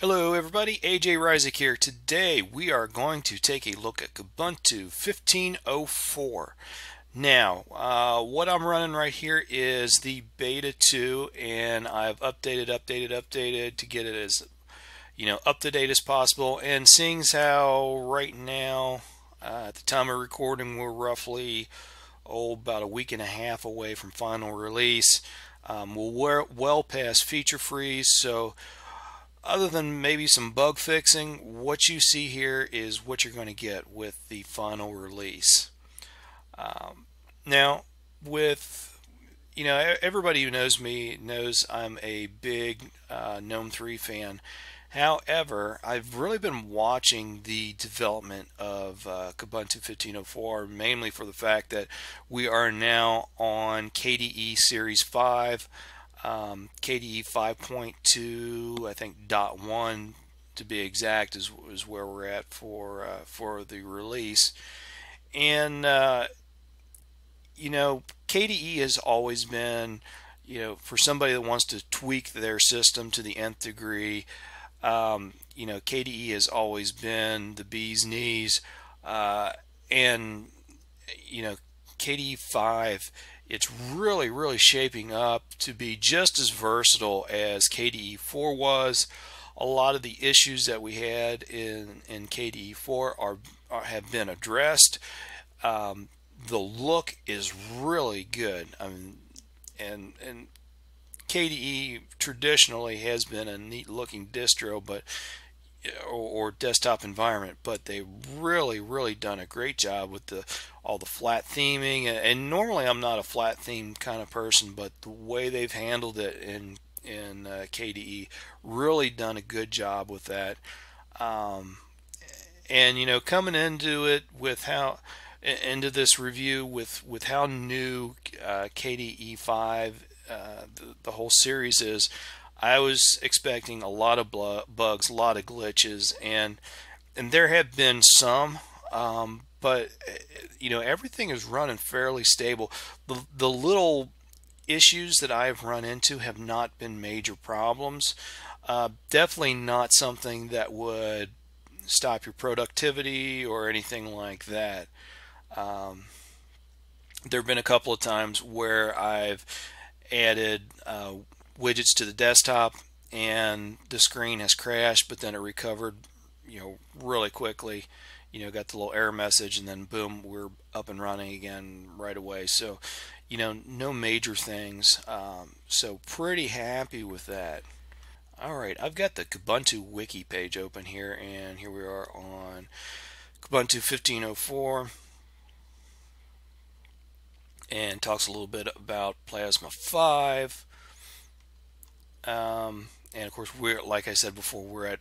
Hello everybody, AJ Ryzik here. Today we are going to take a look at Kubuntu 15.04. Now, what I'm running right here is the Beta 2, and I've updated to get it as up to date as possible. And seeing as how right now, at the time of recording, we're roughly about a week and a half away from final release. We're well past feature freeze, so other than maybe some bug fixing, what you see here is what you're going to get with the final release. Now, with everybody who knows me knows I'm a big Gnome 3 fan. However, I've really been watching the development of Kubuntu 15.04 mainly for the fact that we are now on KDE Series 5. KDE 5.2, I think .1 to be exact, is where we're at for the release. And KDE has always been, for somebody that wants to tweak their system to the nth degree, KDE has always been the bee's knees, and KDE 5. It's really shaping up to be just as versatile as KDE 4 was. A lot of the issues that we had in KDE 4 have been addressed. The look is really good. I mean, and KDE traditionally has been a neat looking distro, but or desktop environment, but they really done a great job with all the flat theming. And normally I'm not a flat theme kind of person, but the way they've handled it in KDE, really done a good job with that. And coming into it with how into this review with how new KDE 5 the whole series is, I was expecting a lot of bugs, a lot of glitches, and there have been some, but everything is running fairly stable. The little issues that I've run into have not been major problems. Definitely not something that would stop your productivity or anything like that. There have been a couple of times where I've added widgets to the desktop and the screen has crashed, but then it recovered really quickly. Got the little error message, and then boom, we're up and running again right away. So no major things, so pretty happy with that. Alright, I've got the Kubuntu wiki page open here, and here we are on Kubuntu 15.04, and talks a little bit about Plasma 5. And of course, we're, like I said before, we're at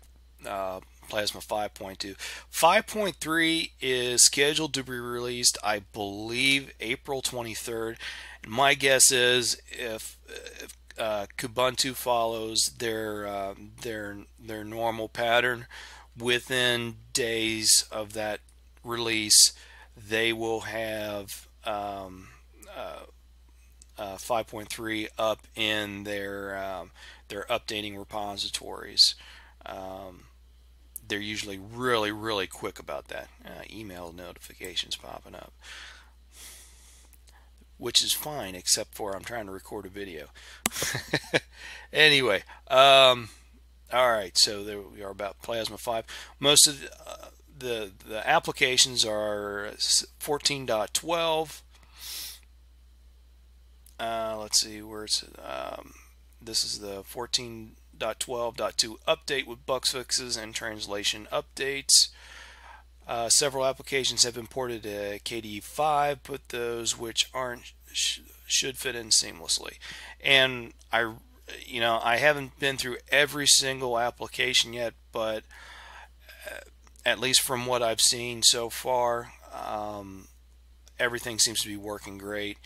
Plasma 5.2. 5.3 is scheduled to be released, I believe, April 23rd. And my guess is if Kubuntu follows their normal pattern, within days of that release, they will have 5.3 up in their updating repositories. They're usually really quick about that. Email notifications popping up, which is fine, except for I'm trying to record a video. Anyway, all right, so there we are about Plasma 5. Most of the applications are 14.12. Let's see where it's. This is the 14.12.2 update with bug fixes and translation updates. Several applications have imported to KDE 5, but those which aren't should fit in seamlessly. And I haven't been through every single application yet, but at least from what I've seen so far, everything seems to be working great.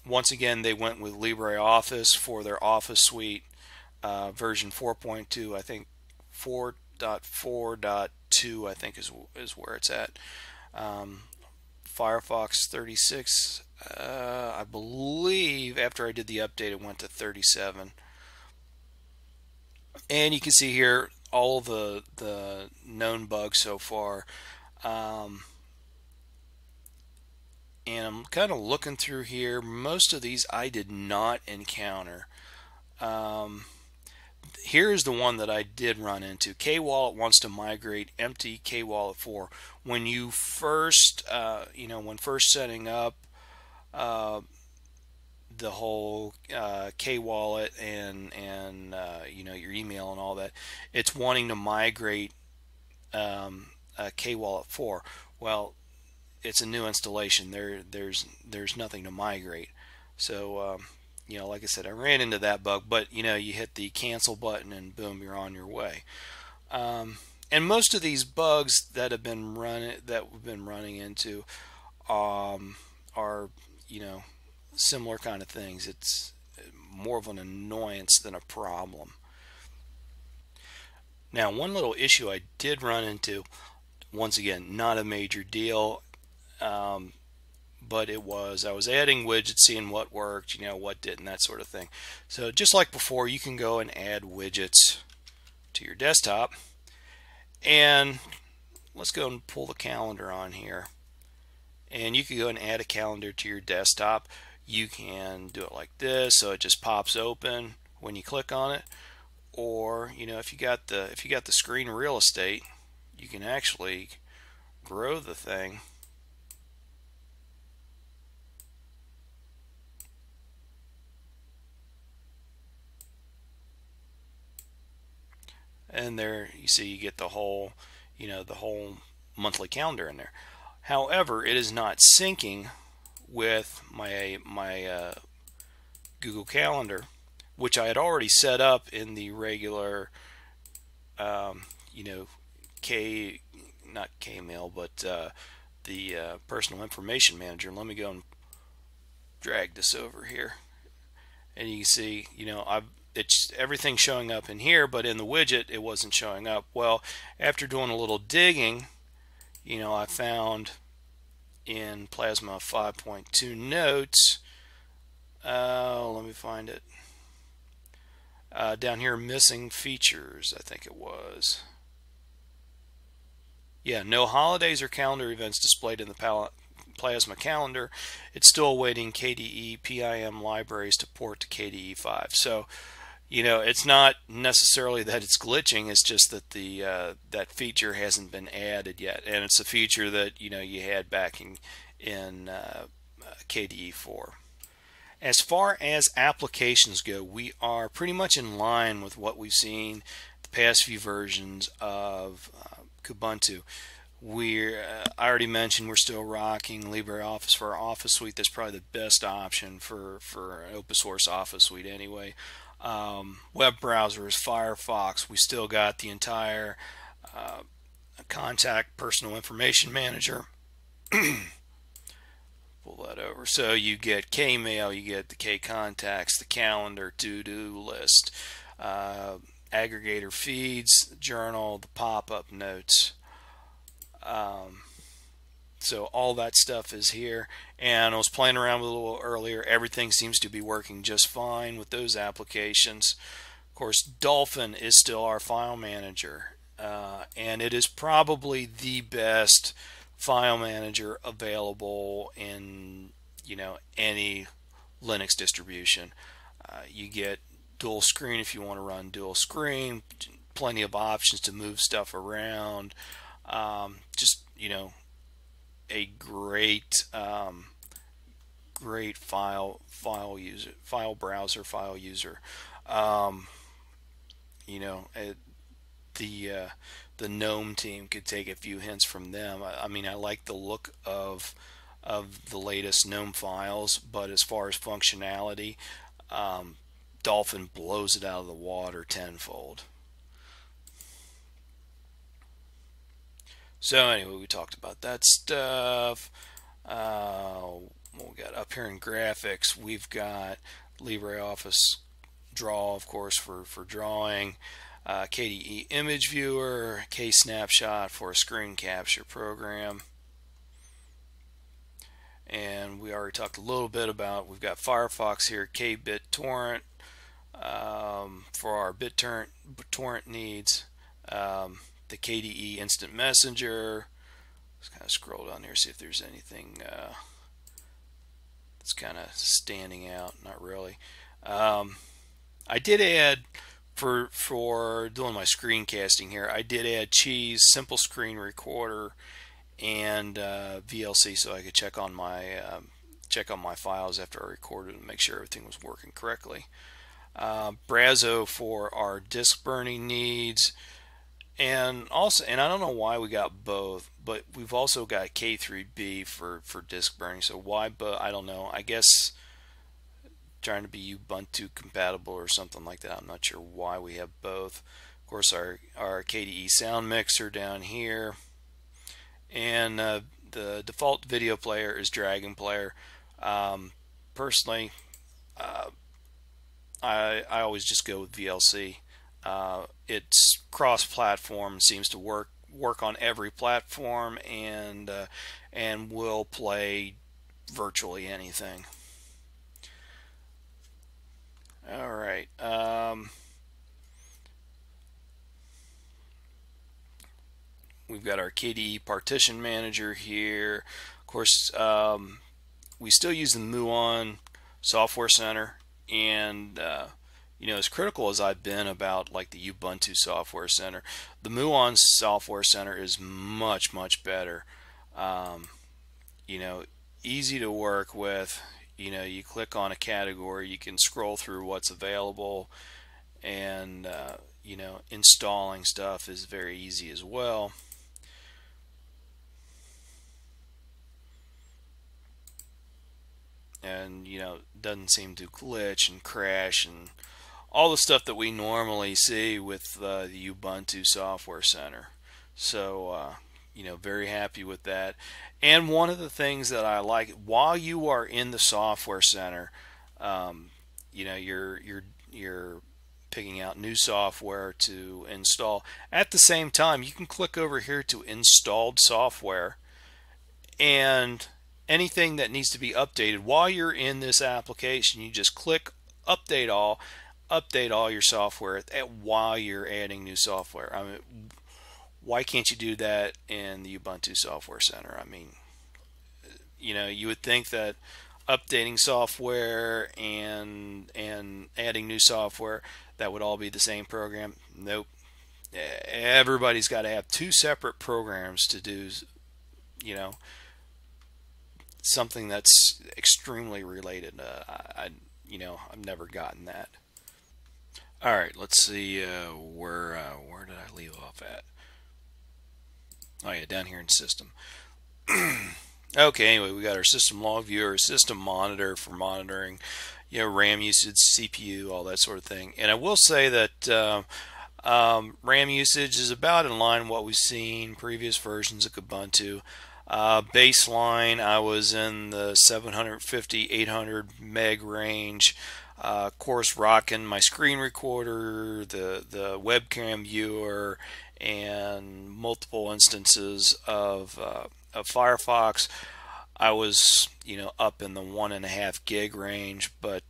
Once again, they went with LibreOffice for their Office suite, version 4.2. I think 4.4.2 I think is where it's at. Firefox 36, I believe after I did the update it went to 37. And you can see here all the known bugs so far. Um, and I'm kind of looking through here. Most of these I did not encounter. Um, Here's the one that I did run into. Kwallet wants to migrate empty Kwallet 4. When you first, when first setting up uh, the whole Kwallet and your email and all that, it's wanting to migrate Kwallet 4. Well, it's a new installation. There's nothing to migrate. So like I said, I ran into that bug, but you hit the cancel button and boom, you're on your way. And most of these bugs that we've been running into are similar kind of things. It's more of an annoyance than a problem. Now, one little issue I did run into, once again, not a major deal. Um, but I was adding widgets, seeing what worked, what didn't, that sort of thing. So just like before, you can go and add widgets to your desktop. And let's go and pull the calendar on here. And you can go and add a calendar to your desktop. You can do it like this, so it just pops open when you click on it. Or if you got the screen real estate, you can actually grow the thing. And there you see you get the whole monthly calendar in there. However, it is not syncing with my Google Calendar, which I had already set up in the regular you know not Kmail, but the Personal Information Manager. Let me go and drag this over here, and you can see it's everything showing up in here, but in the widget it wasn't showing up. Well, after doing a little digging, I found in Plasma 5.2 notes, let me find it, down here, missing features, I think it was. Yeah, no holidays or calendar events displayed in the Plasma calendar. It's still awaiting KDE PIM libraries to port to KDE 5. So it's not necessarily that it's glitching. It's just that that feature hasn't been added yet, and it's a feature that you had back in KDE 4. As far as applications go, we are pretty much in line with what we've seen the past few versions of Kubuntu. I already mentioned we're still rocking LibreOffice for our Office suite. That's probably the best option for an open source Office suite anyway. Web browsers, Firefox. We still got the entire Contact Personal Information Manager. Pull that over. So you get Kmail, you get the K-Contacts, the calendar, to-do list, aggregator feeds, the journal, the pop-up notes. So all that stuff is here, and I was playing around with it a little earlier. Everything seems to be working just fine with those applications. Of course, Dolphin is still our file manager, and it is probably the best file manager available in any Linux distribution. You get dual screen if you want to run dual screen, plenty of options to move stuff around. Just a great file browser, file user. The Gnome team could take a few hints from them. I mean, I like the look of the latest Gnome files, but as far as functionality, Dolphin blows it out of the water tenfold. So anyway, we talked about that stuff. What we got up here in graphics, we've got LibreOffice Draw, of course, for drawing, KDE Image Viewer, K-Snapshot for a screen capture program. And we already talked a little bit about, we've got Firefox here, KBitTorrent, for our BitTorrent needs. The KDE Instant Messenger. Let's kind of scroll down here, see if there's anything that's kind of standing out. Not really. I did add, for doing my screencasting here, I did add Cheese, Simple Screen Recorder, and VLC, so I could check on my files after I recorded and make sure everything was working correctly. Brazo for our disk burning needs, and I don't know why we got both, but we've also got K3B for disk burning. So why? But I don't know. I guess trying to be Ubuntu compatible or something like that. I'm not sure why we have both. Of course, our KDE sound mixer down here, and the default video player is Dragon Player. Personally, I always just go with VLC. It's cross-platform, seems to work on every platform, and will play virtually anything. All right. We've got our KDE Partition Manager here. Of course, we still use the Muon Software Center, and as critical as I've been about like the Ubuntu Software Center, the Muon Software Center is much better. Easy to work with. You click on a category, you can scroll through what's available, and installing stuff is very easy as well. And doesn't seem to glitch and crash and all the stuff that we normally see with the Ubuntu Software Center. So very happy with that. And one of the things that I like, while you are in the Software Center, you're picking out new software to install. At the same time, you can click over here to installed software, and anything that needs to be updated while you're in this application, you just click update all your software while you're adding new software. I mean, why can't you do that in the Ubuntu Software Center? I mean, you would think that updating software and adding new software, that would all be the same program. Nope. Everybody's got to have two separate programs to do, something that's extremely related. I've never gotten that. All right, let's see where did I leave off at? Oh yeah, down here in system. Okay, anyway, we got our system log viewer, system monitor for monitoring, RAM usage, CPU, all that sort of thing. And I will say that RAM usage is about in line with what we've seen previous versions of Kubuntu. Baseline, I was in the 750, 800 meg range. Of course, rocking my screen recorder, the webcam viewer, and multiple instances of Firefox. I was up in the 1.5 gig range, but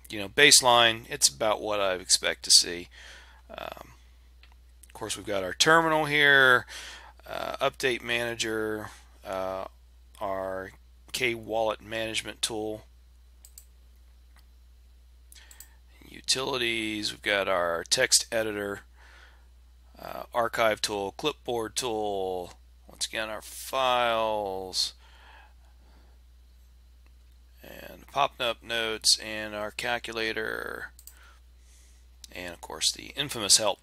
baseline, it's about what I expect to see. Of course, we've got our terminal here, update manager, our K-Wallet management tool, utilities. We've got our text editor, archive tool, clipboard tool, once again our files, and popping up notes, and our calculator, and of course the infamous help.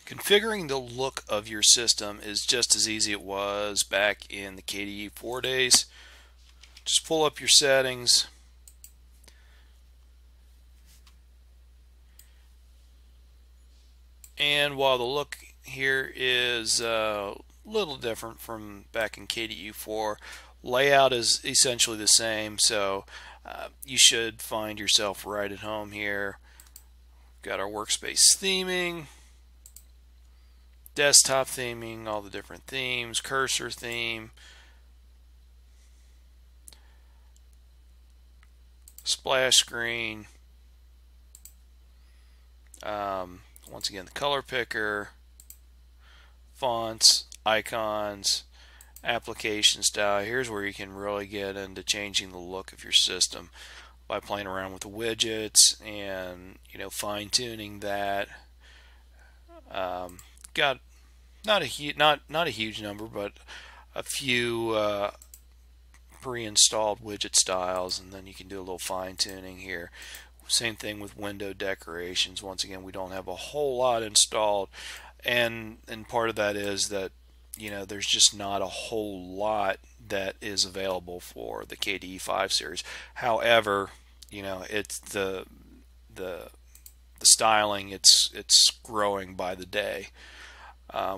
Configuring the look of your system is just as easy as it was back in the KDE 4 days. Just pull up your settings, and while the look here is a little different from back in KDE 4, layout is essentially the same, so you should find yourself right at home here. Got our workspace theming, desktop theming, all the different themes, cursor theme, splash screen, Once again, the color picker, fonts, icons, application style. Here's where you can really get into changing the look of your system by playing around with the widgets and fine-tuning that. Got not a huge number, but a few pre-installed widget styles, and then you can do a little fine-tuning here. Same thing with window decorations. Once again, we don't have a whole lot installed, and part of that is that there's just not a whole lot that is available for the KDE 5 series. However, it's the styling, it's growing by the day.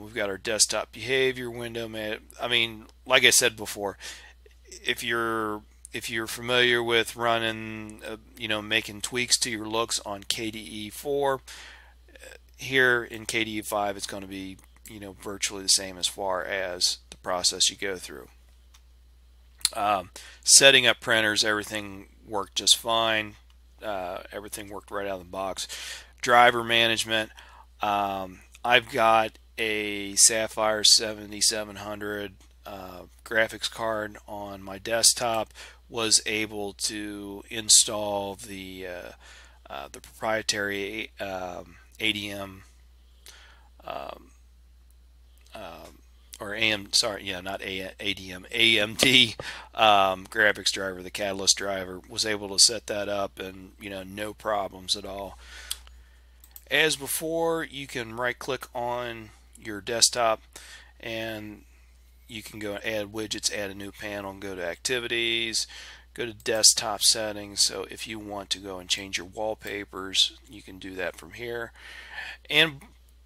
We've got our desktop behavior window. I mean, like I said before, if you're familiar with running, making tweaks to your looks on KDE 4, here in KDE 5, it's going to be virtually the same as far as the process you go through. Setting up printers, everything worked just fine. Everything worked right out of the box. Driver management, I've got a Sapphire 7700 graphics card on my desktop. Was able to install the proprietary ADM or AM, sorry, yeah, not ADM, AMD graphics driver, the Catalyst driver. Was able to set that up, and no problems at all. As before, you can right click on your desktop and you can go and add widgets, add a new panel, and go to activities, go to desktop settings. So if you want to go and change your wallpapers, you can do that from here. And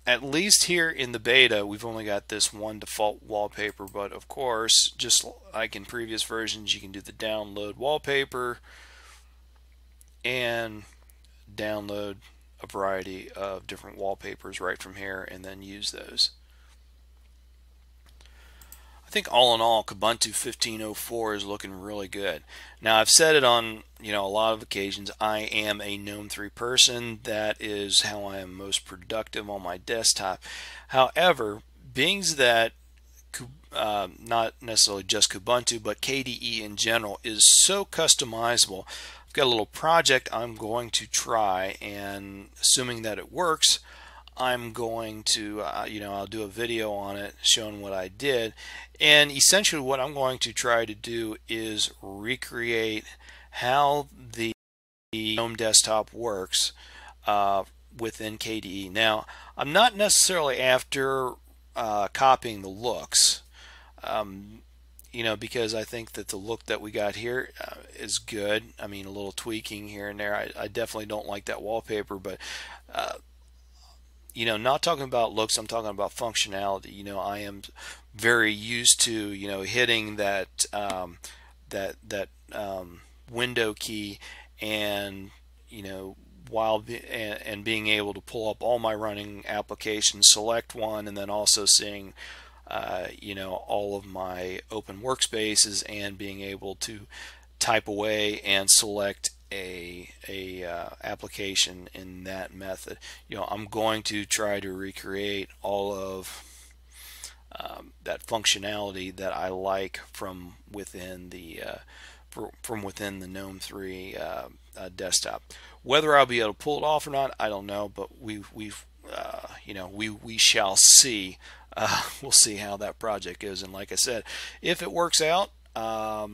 at least here in the beta, we've only got this one default wallpaper, but of course, just like in previous versions, you can do the download wallpaper and download a variety of different wallpapers right from here and then use those. I think all in all, Kubuntu 15.04 is looking really good. Now, I've said it on a lot of occasions, I am a Gnome 3 person. That is how I am most productive on my desktop. However, being that not necessarily just Kubuntu, but KDE in general is so customizable, I've got a little project I'm going to try, and assuming that it works, I'm going to, I'll do a video on it showing what I did. And essentially what I'm going to try to do is recreate how the Gnome desktop works within KDE. Now, I'm not necessarily after copying the looks, because I think that the look that we got here is good. I mean, a little tweaking here and there. I definitely don't like that wallpaper, but not talking about looks, I'm talking about functionality. I am very used to, hitting that window key and, and being able to pull up all my running applications, select one, and then also seeing, all of my open workspaces, and being able to type away and select a application in that method. I'm going to try to recreate all of that functionality that I like from within the Gnome 3 desktop. Whether I'll be able to pull it off or not, I don't know, but we shall see. We'll see how that project goes, and like I said, if it works out, I'll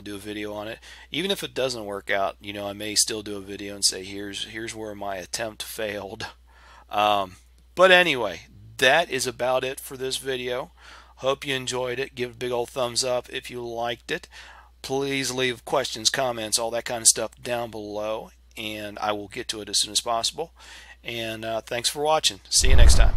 do a video on it. Even if it doesn't work out, I may still do a video and say here's where my attempt failed. But anyway, that is about it for this video. Hope you enjoyed it. Give it a big old thumbs up if you liked it. Please leave questions, comments, all that kind of stuff down below, and I will get to it as soon as possible. And thanks for watching. See you next time.